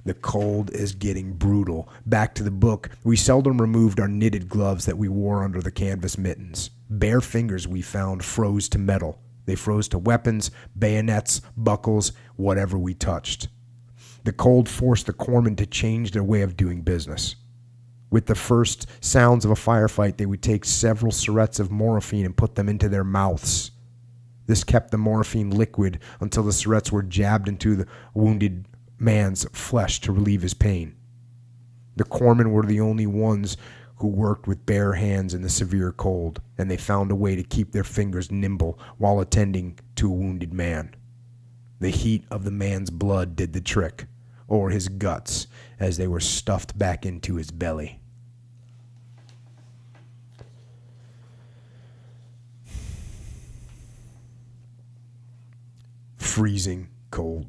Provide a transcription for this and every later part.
The cold is getting brutal. Back to the book. We seldom removed our knitted gloves that we wore under the canvas mittens. Bare fingers, we found, froze to metal. They froze to weapons, bayonets, buckles, whatever we touched. The cold forced the corpsmen to change their way of doing business. With the first sounds of a firefight, they would take several syrettes of morphine and put them into their mouths. This kept the morphine liquid until the syrettes were jabbed into the wounded man's flesh to relieve his pain. The corpsmen were the only ones who worked with bare hands in the severe cold, and they found a way to keep their fingers nimble while attending to a wounded man. The heat of the man's blood did the trick, or his guts, as they were stuffed back into his belly. Freezing cold.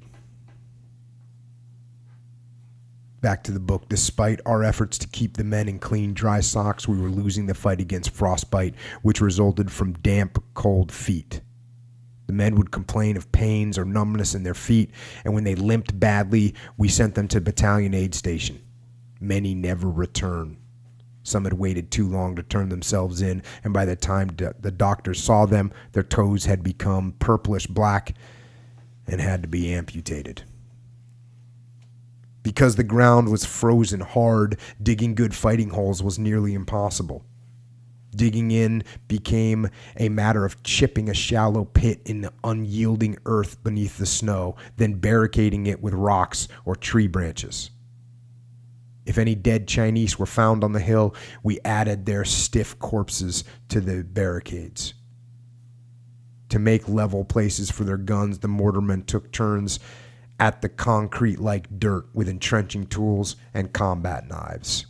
Back to the book. Despite our efforts to keep the men in clean, dry socks, we were losing the fight against frostbite, which resulted from damp, cold feet. The men would complain of pains or numbness in their feet, and when they limped badly, we sent them to battalion aid station. Many never returned. Some had waited too long to turn themselves in, and by the time the doctors saw them, their toes had become purplish black and had to be amputated. Because the ground was frozen hard, digging good fighting holes was nearly impossible. Digging in became a matter of chipping a shallow pit in the unyielding earth beneath the snow, then barricading it with rocks or tree branches. If any dead Chinese were found on the hill, we added their stiff corpses to the barricades. To make level places for their guns, the mortarmen took turns at the concrete like dirt with entrenching tools and combat knives.